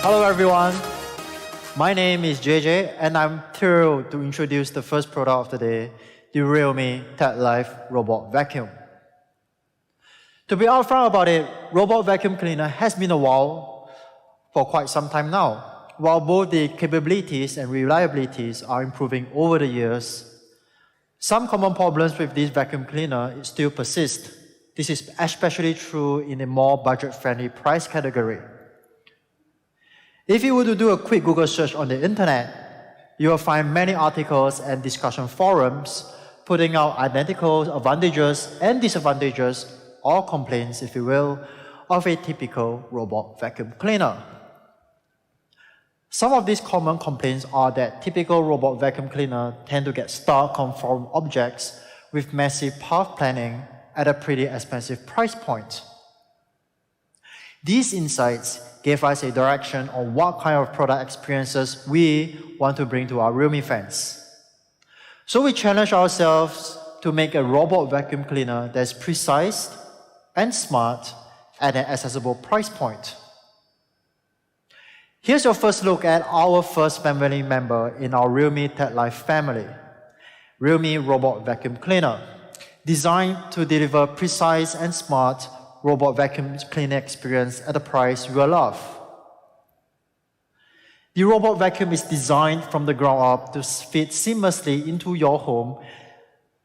Hello everyone, my name is JJ and I'm thrilled to introduce the first product of the day, the Realme TechLife Robot Vacuum. To be upfront about it, Robot Vacuum Cleaner has been a while for quite some time now. While both the capabilities and reliabilities are improving over the years, some common problems with this vacuum cleaner still persist. This is especially true in a more budget-friendly price category. If you were to do a quick Google search on the internet, you will find many articles and discussion forums putting out identical advantages and disadvantages, or complaints, if you will, of a typical robot vacuum cleaner. Some of these common complaints are that typical robot vacuum cleaner tend to get stuck on foreign objects with massive path planning at a pretty expensive price point. These insights gave us a direction on what kind of product experiences we want to bring to our Realme fans. So we challenged ourselves to make a robot vacuum cleaner that's precise and smart at an accessible price point. Here's your first look at our first family member in our Realme TechLife family, Realme Robot Vacuum Cleaner, designed to deliver precise and smart robot vacuum cleaner experience at a price you will love. The robot vacuum is designed from the ground up to fit seamlessly into your home.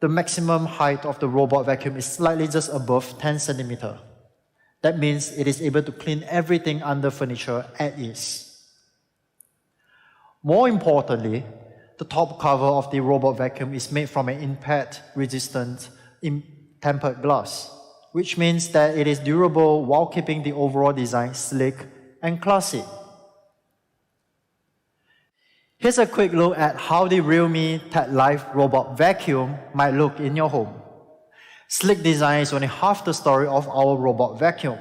The maximum height of the robot vacuum is slightly just above 10 centimeters. That means it is able to clean everything under furniture at ease. More importantly, the top cover of the robot vacuum is made from an impact-resistant tempered glass, which means that it is durable while keeping the overall design sleek and classy. Here's a quick look at how the Realme TechLife Robot Vacuum might look in your home. Sleek design is only half the story of our robot vacuum.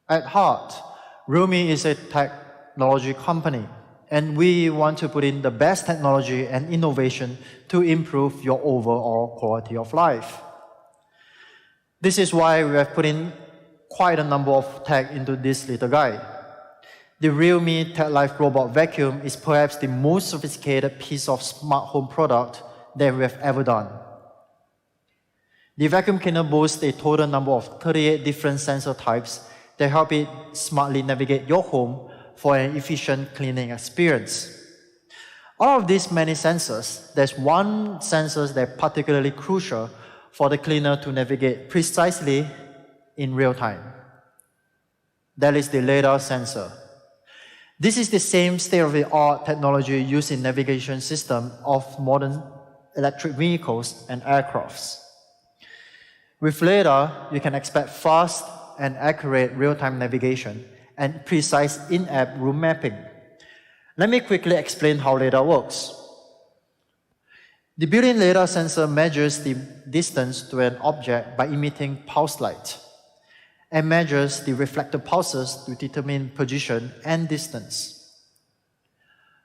At heart, Realme is a technology company, and we want to put in the best technology and innovation to improve your overall quality of life. This is why we have put in quite a number of tech into this little guy. The Realme TechLife Robot Vacuum is perhaps the most sophisticated piece of smart home product that we have ever done. The vacuum cleaner boasts a total number of 38 different sensor types that help it smartly navigate your home for an efficient cleaning experience. Out of these many sensors, there's one sensor that's particularly crucial for the cleaner to navigate precisely in real time. That is the LiDAR sensor. This is the same state-of-the-art technology used in navigation system of modern electric vehicles, and aircrafts. With LiDAR, you can expect fast and accurate real-time navigation and precise in-app room mapping. Let me quickly explain how LiDAR works. The built-in LiDAR sensor measures the distance to an object by emitting pulse light and measures the reflected pulses to determine position and distance.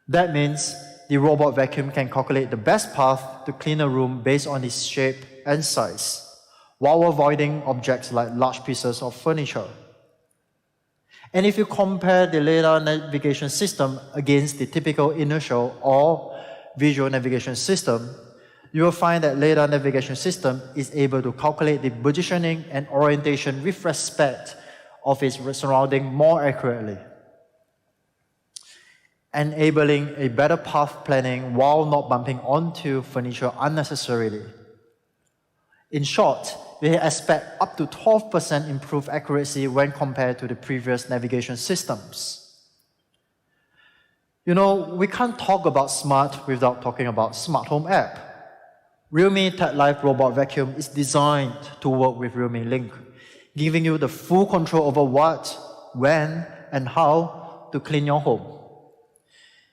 That means the robot vacuum can calculate the best path to clean a room based on its shape and size, while avoiding objects like large pieces of furniture. And if you compare the LiDAR navigation system against the typical inertial or visual navigation system, you will find that LiDAR navigation system is able to calculate the positioning and orientation with respect of its surrounding more accurately, enabling a better path planning while not bumping onto furniture unnecessarily. In short, we expect up to 12% improved accuracy when compared to the previous navigation systems. You know, we can't talk about smart without talking about smart home app. Realme TechLife Robot Vacuum is designed to work with Realme Link, giving you the full control over what, when, and how to clean your home.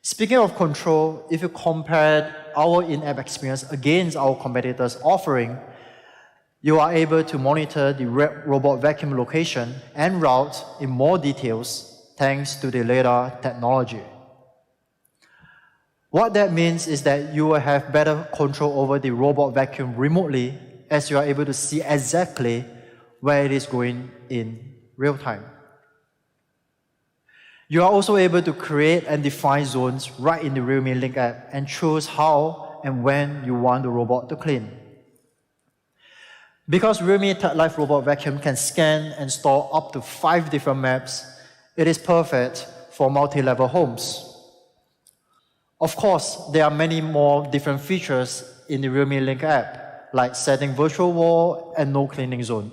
Speaking of control, if you compared our in-app experience against our competitors' offering, you are able to monitor the robot vacuum location and route in more details thanks to the LiDAR technology. What that means is that you will have better control over the robot vacuum remotely, as you are able to see exactly where it is going in real time. You are also able to create and define zones right in the Realme Link app and choose how and when you want the robot to clean. Because Realme TechLife Robot Vacuum can scan and store up to 5 different maps, it is perfect for multi-level homes. Of course, there are many more different features in the Realme Link app, like setting virtual wall and no cleaning zone,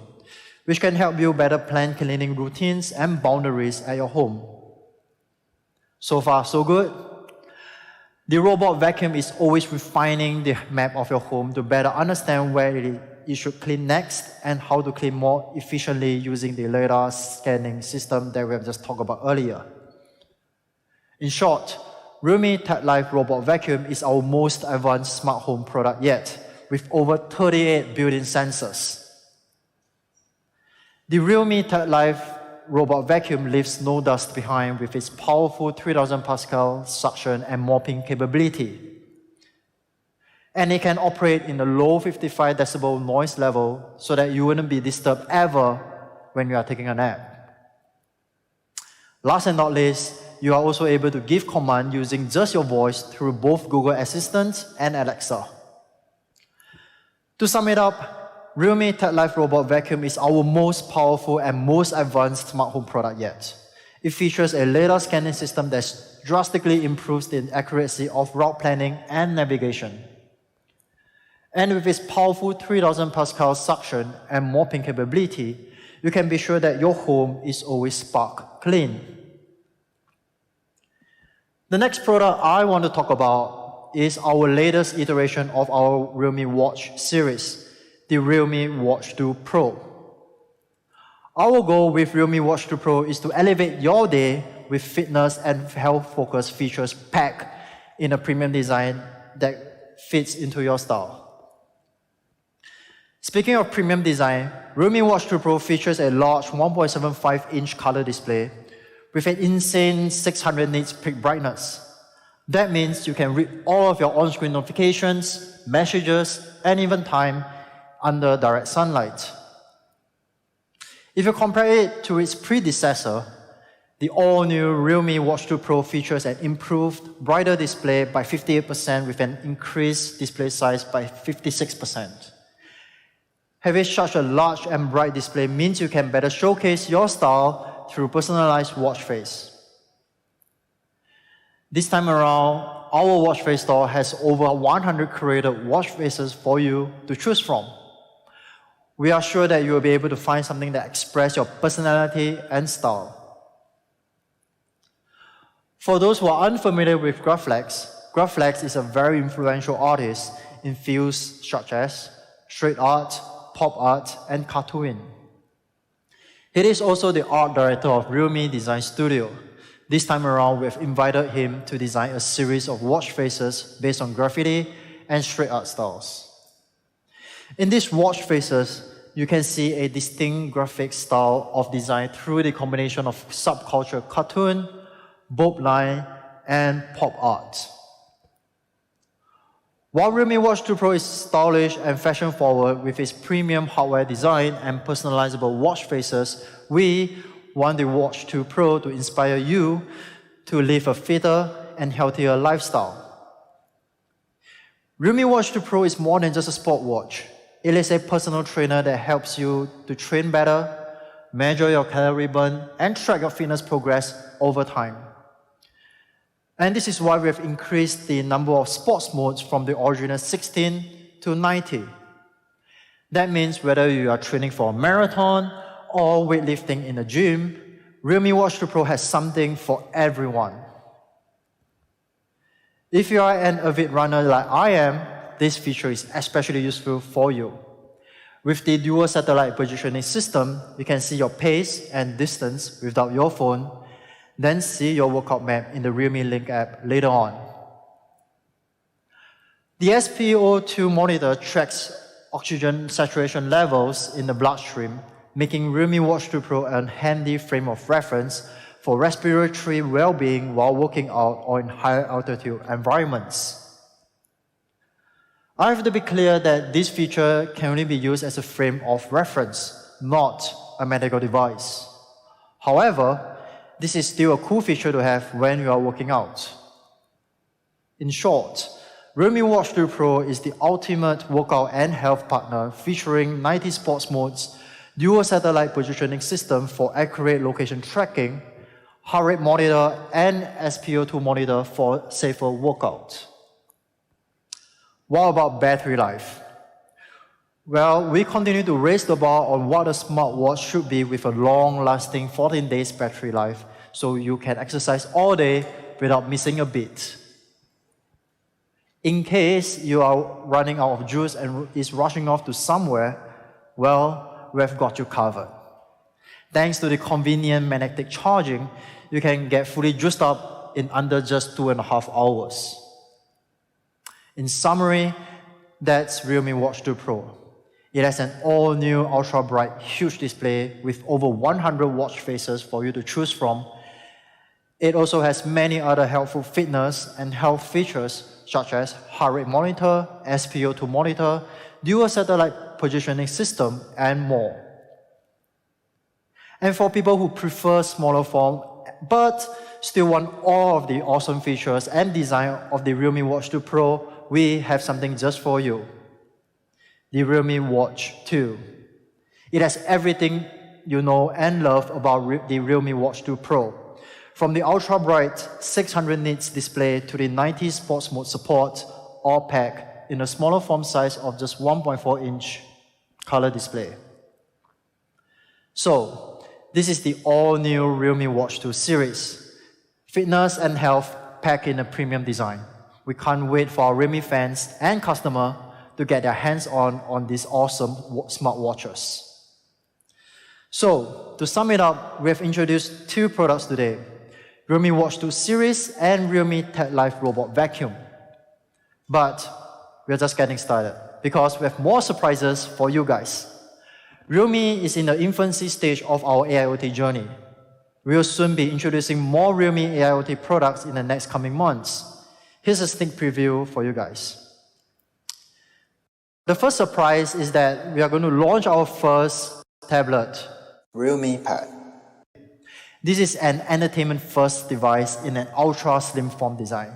which can help you better plan cleaning routines and boundaries at your home. So far, so good. The robot vacuum is always refining the map of your home to better understand where it should clean next and how to clean more efficiently using the LiDAR scanning system that we have just talked about earlier. In short, Realme TechLife Robot Vacuum is our most advanced smart home product yet, with over 38 built-in sensors. The Realme TechLife Robot Vacuum leaves no dust behind with its powerful 3000 Pascal suction and mopping capability. And it can operate in a low 55 decibel noise level so that you wouldn't be disturbed ever when you are taking a nap. Last and not least, you are also able to give command using just your voice through both Google Assistant and Alexa. To sum it up, Realme TechLife Robot Vacuum is our most powerful and most advanced smart home product yet. It features a LiDAR scanning system that drastically improves the accuracy of route planning and navigation. And with its powerful 3000 Pascal suction and mopping capability, you can be sure that your home is always spark clean. The next product I want to talk about is our latest iteration of our Realme Watch series, the Realme Watch 2 Pro. Our goal with Realme Watch 2 Pro is to elevate your day with fitness and health-focused features packed in a premium design that fits into your style. Speaking of premium design, Realme Watch 2 Pro features a large 1.75-inch color display with an insane 600 nits peak brightness. That means you can read all of your on-screen notifications, messages, and even time under direct sunlight. If you compare it to its predecessor, the all-new Realme Watch 2 Pro features an improved, brighter display by 58% with an increased display size by 56%. Having such a large and bright display means you can better showcase your style through personalized watch face. This time around, our watch face store has over 100 curated watch faces for you to choose from. We are sure that you will be able to find something that expresses your personality and style. For those who are unfamiliar with Graflex, Graflex is a very influential artist in fields such as street art, pop art, and cartooning. He is also the art director of Realme Design Studio. This time around, we've invited him to design a series of watch faces based on graffiti and street art styles. In these watch faces, you can see a distinct graphic style of design through the combination of subculture cartoon, bulb line, and pop art. While Realme Watch 2 Pro is stylish and fashion-forward with its premium hardware design and personalizable watch faces, we want the Watch 2 Pro to inspire you to live a fitter and healthier lifestyle. Realme Watch 2 Pro is more than just a sport watch. It is a personal trainer that helps you to train better, measure your calorie burn, and track your fitness progress over time. And this is why we have increased the number of sports modes from the original 16 to 90. That means whether you are training for a marathon or weightlifting in a gym, Realme Watch 2 Pro has something for everyone. If you are an avid runner like I am, this feature is especially useful for you. With the dual satellite positioning system, you can see your pace and distance without your phone, then see your workout map in the Realme Link app later on. The SpO2 monitor tracks oxygen saturation levels in the bloodstream, making Realme Watch 2 Pro a handy frame of reference for respiratory well-being while working out or in higher altitude environments. I have to be clear that this feature can only be used as a frame of reference, not a medical device. However, this is still a cool feature to have when you are working out. In short, Realme Watch 2 Pro is the ultimate workout and health partner featuring 90 sports modes, dual satellite positioning system for accurate location tracking, heart rate monitor, and SpO2 monitor for safer workout. What about battery life? Well, we continue to raise the bar on what a smartwatch should be with a long-lasting 14 days battery life, so you can exercise all day without missing a beat. In case you are running out of juice and is rushing off to somewhere, well, we have got you covered. Thanks to the convenient magnetic charging, you can get fully juiced up in under just 2.5 hours. In summary, that's Realme Watch 2 Pro. It has an all-new ultra-bright, huge display with over 100 watch faces for you to choose from. It also has many other helpful fitness and health features such as heart rate monitor, SpO2 monitor, dual satellite positioning system, and more. And for people who prefer smaller form but still want all of the awesome features and design of the Realme Watch 2 Pro, we have something just for you. The Realme Watch 2. It has everything you know and love about the Realme Watch 2 Pro. From the ultra-bright 600 nits display to the 90 sports mode support, all packed in a smaller form size of just 1.4-inch color display. So, this is the all-new Realme Watch 2 series. Fitness and health packed in a premium design. We can't wait for our Realme fans and customers to get their hands on these awesome smartwatches. So, to sum it up, we have introduced 2 products today, Realme Watch 2 series and Realme TechLife Robot Vacuum. But we're just getting started because we have more surprises for you guys. Realme is in the infancy stage of our AIoT journey. We will soon be introducing more Realme AIoT products in the next coming months. Here's a sneak preview for you guys. The first surprise is that we are going to launch our first tablet, Realme Pad. This is an entertainment-first device in an ultra-slim form design.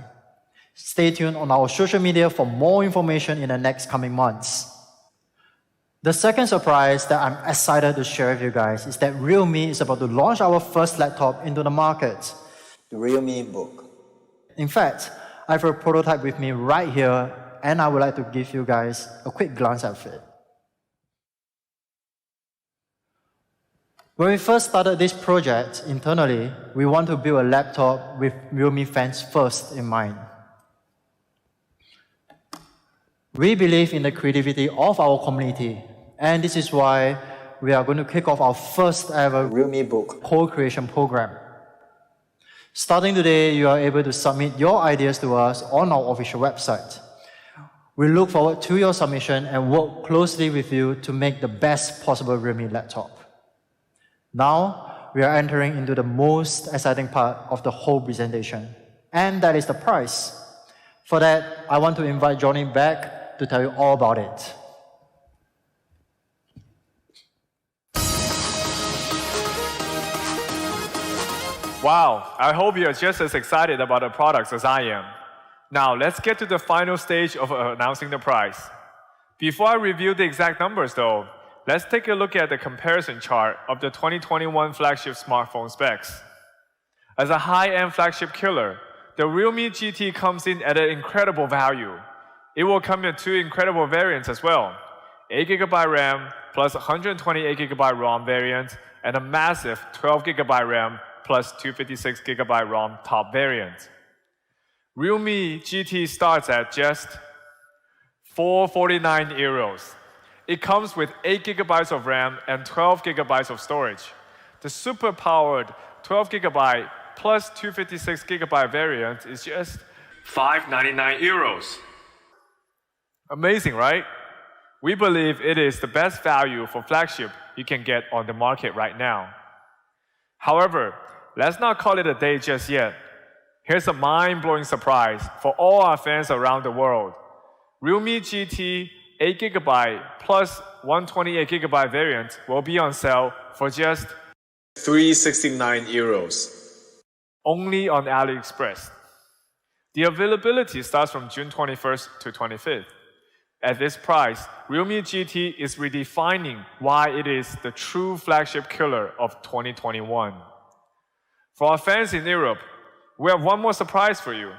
Stay tuned on our social media for more information in the next coming months. The second surprise that I'm excited to share with you guys is that Realme is about to launch our first laptop into the market, the Realme Book. In fact, I have a prototype with me right here, and I would like to give you guys a quick glance at it. When we first started this project internally, we want to build a laptop with Realme fans first in mind. We believe in the creativity of our community, and this is why we are going to kick off our first ever Realme Book co-creation program. Starting today, you are able to submit your ideas to us on our official website. We look forward to your submission and work closely with you to make the best possible Realme laptop. Now, we are entering into the most exciting part of the whole presentation, and that is the price. For that, I want to invite Johnny back to tell you all about it. Wow, I hope you're just as excited about the products as I am. Now, let's get to the final stage of announcing the price. Before I review the exact numbers though, let's take a look at the comparison chart of the 2021 flagship smartphone specs. As a high-end flagship killer, the Realme GT comes in at an incredible value. It will come in two incredible variants as well, 8GB RAM plus 128GB ROM variant and a massive 12GB RAM plus 256GB ROM top variant. Realme GT starts at just 449 euros. It comes with 8GB of RAM and 12GB of storage. The super-powered 12GB plus 256GB variant is just 599 euros. Amazing, right? We believe it is the best value for flagship you can get on the market right now. However, let's not call it a day just yet. Here's a mind-blowing surprise for all our fans around the world. Realme GT 8GB plus 128GB variant will be on sale for just 369 euros. Only on AliExpress. The availability starts from June 21st to 25th. At this price, Realme GT is redefining why it is the true flagship killer of 2021. For our fans in Europe, we have one more surprise for you.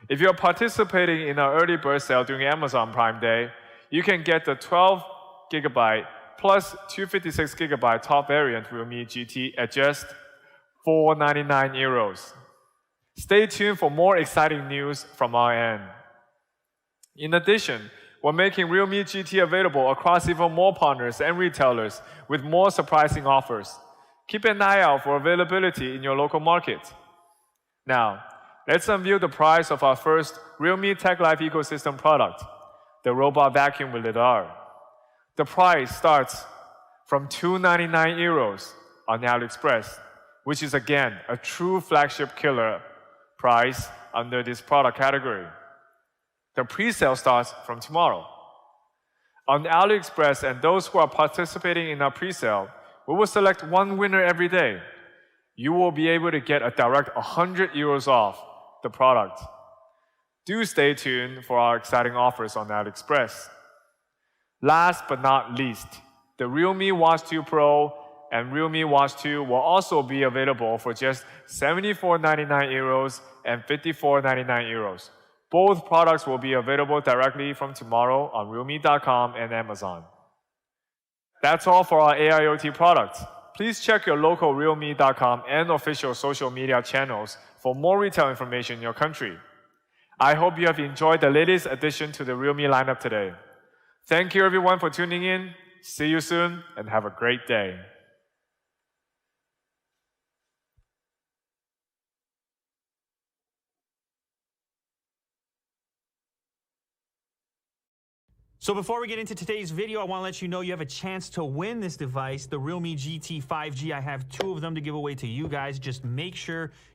If you're participating in our early bird sale during Amazon Prime Day, you can get the 12GB plus 256GB top variant Realme GT at just 499 euros. Stay tuned for more exciting news from our end. In addition, we're making Realme GT available across even more partners and retailers with more surprising offers. Keep an eye out for availability in your local market. Now, let's unveil the price of our first Realme TechLife ecosystem product, the Robot Vacuum with LiDAR. The price starts from 299 euros on AliExpress, which is again a true flagship killer price under this product category. The pre-sale starts from tomorrow. On AliExpress and those who are participating in our pre-sale, we will select one winner every day. You will be able to get a direct 100 euros off the product. Do stay tuned for our exciting offers on AliExpress. Last but not least, the Realme Watch 2 Pro and Realme Watch 2 will also be available for just 74.99 euros and 54.99 euros. Both products will be available directly from tomorrow on Realme.com and Amazon. That's all for our AIoT products. Please check your local Realme.com and official social media channels for more retail information in your country. I hope you have enjoyed the latest addition to the Realme lineup today. Thank you everyone for tuning in. See you soon and have a great day. So before we get into today's video, I want to let you know you have a chance to win this device, the Realme GT 5G. I have two of them to give away to you guys. Just make sure